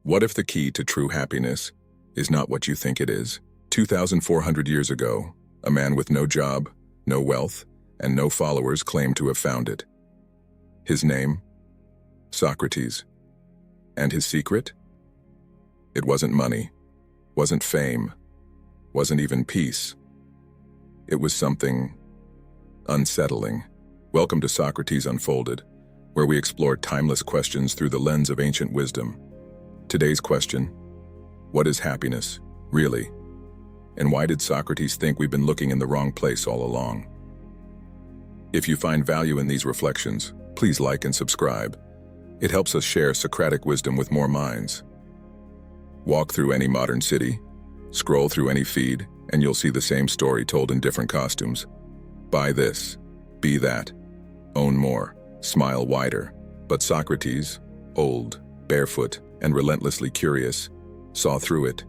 What if the key to true happiness is not what you think it is? 2,400 years ago, a man with no job, no wealth, and no followers claimed to have found it. His name? Socrates. And his secret? It wasn't money, wasn't fame, wasn't even peace. It was something unsettling. Welcome to Socrates Unfolded, where we explore timeless questions through the lens of ancient wisdom. Today's question: what is happiness, really? And why did Socrates think we've been looking in the wrong place all along? If you find value in these reflections, please like and subscribe. It helps us share Socratic wisdom with more minds. Walk through any modern city, scroll through any feed, and you'll see the same story told in different costumes. Buy this, be that, own more, smile wider. But Socrates, old, barefoot, and relentlessly curious, saw through it.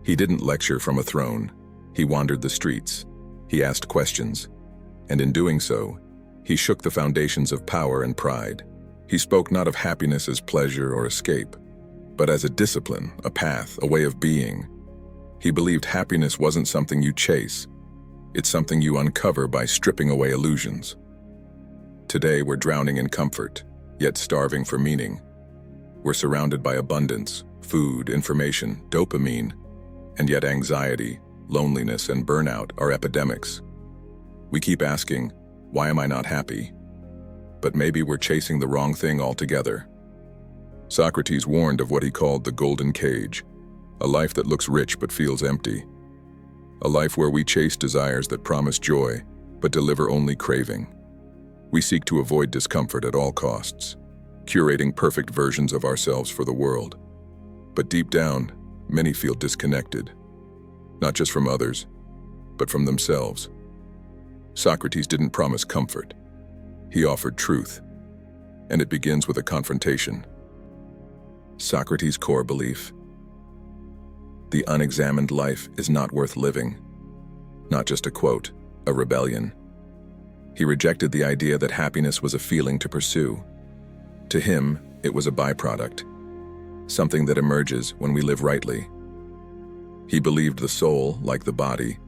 He didn't lecture from a throne. He wandered the streets. He asked questions. And in doing so, he shook the foundations of power and pride. He spoke not of happiness as pleasure or escape, but as a discipline, a path, a way of being. He believed happiness wasn't something you chase. It's something you uncover by stripping away illusions. Today we're drowning in comfort, yet starving for meaning. We're surrounded by abundance, food, information, dopamine, and yet anxiety, loneliness, and burnout are epidemics. We keep asking, why am I not happy? But maybe we're chasing the wrong thing altogether. Socrates warned of what he called the golden cage, a life that looks rich but feels empty. A life where we chase desires that promise joy, but deliver only craving. We seek to avoid discomfort at all costs, curating perfect versions of ourselves for the world. But deep down, many feel disconnected, not just from others, but from themselves. Socrates didn't promise comfort. He offered truth, and it begins with a confrontation. Socrates' core belief: the unexamined life is not worth living. Not just a quote, a rebellion. He rejected the idea that happiness was a feeling to pursue. To him, it was a byproduct, something that emerges when we live rightly. He believed the soul, like the body,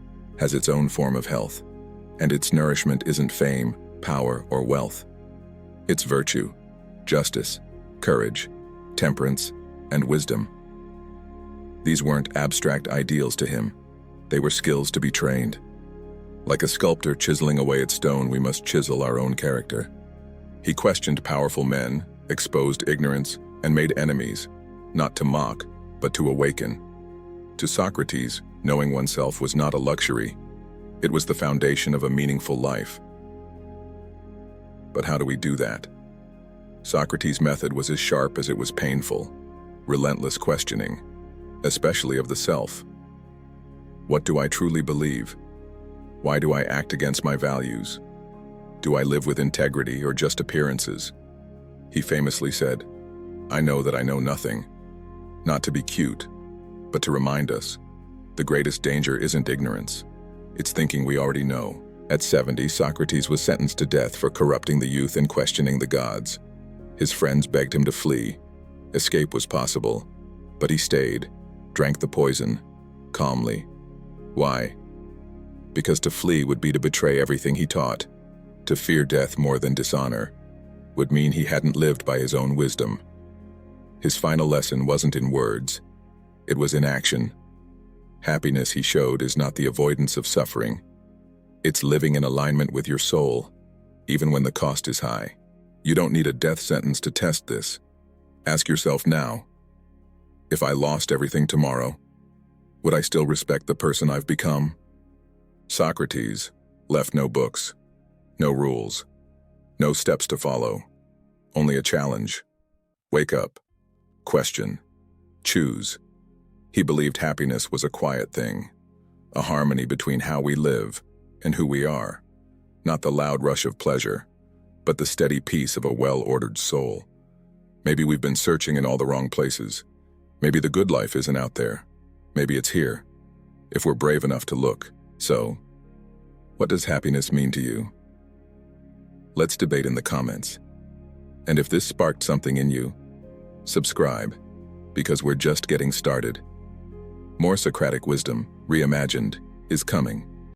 has its own form of health, and its nourishment isn't fame, power, or wealth. It's virtue, justice, courage, temperance, and wisdom. These weren't abstract ideals to him. They were skills to be trained. Like a sculptor chiseling away at stone, we must chisel our own character. He questioned powerful men, exposed ignorance, and made enemies, not to mock, but to awaken. To Socrates, knowing oneself was not a luxury. It was the foundation of a meaningful life. But how do we do that? Socrates' method was as sharp as it was painful, relentless questioning, especially of the self. What do I truly believe? Why do I act against my values? Do I live with integrity or just appearances? He famously said, "I know that I know nothing." Not to be cute, but to remind us, the greatest danger isn't ignorance. It's thinking we already know. At 70, Socrates was sentenced to death for corrupting the youth and questioning the gods. His friends begged him to flee. Escape was possible, but he stayed, drank the poison, calmly. Why? Because to flee would be to betray everything he taught. To fear death more than dishonor would mean he hadn't lived by his own wisdom. His final lesson wasn't in words, it was in action. Happiness, he showed, is not the avoidance of suffering. It's living in alignment with your soul, even when the cost is high. You don't need a death sentence to test this. Ask yourself now, if I lost everything tomorrow, would I still respect the person I've become? Socrates left no books, no rules, no steps to follow, only a challenge. Wake up, question, choose. He believed happiness was a quiet thing, a harmony between how we live and who we are, not the loud rush of pleasure, but the steady peace of a well-ordered soul. Maybe we've been searching in all the wrong places. Maybe the good life isn't out there. Maybe it's here, if we're brave enough to look. So, what does happiness mean to you? Let's debate in the comments. And if this sparked something in you, subscribe, because we're just getting started. More Socratic wisdom, reimagined, is coming.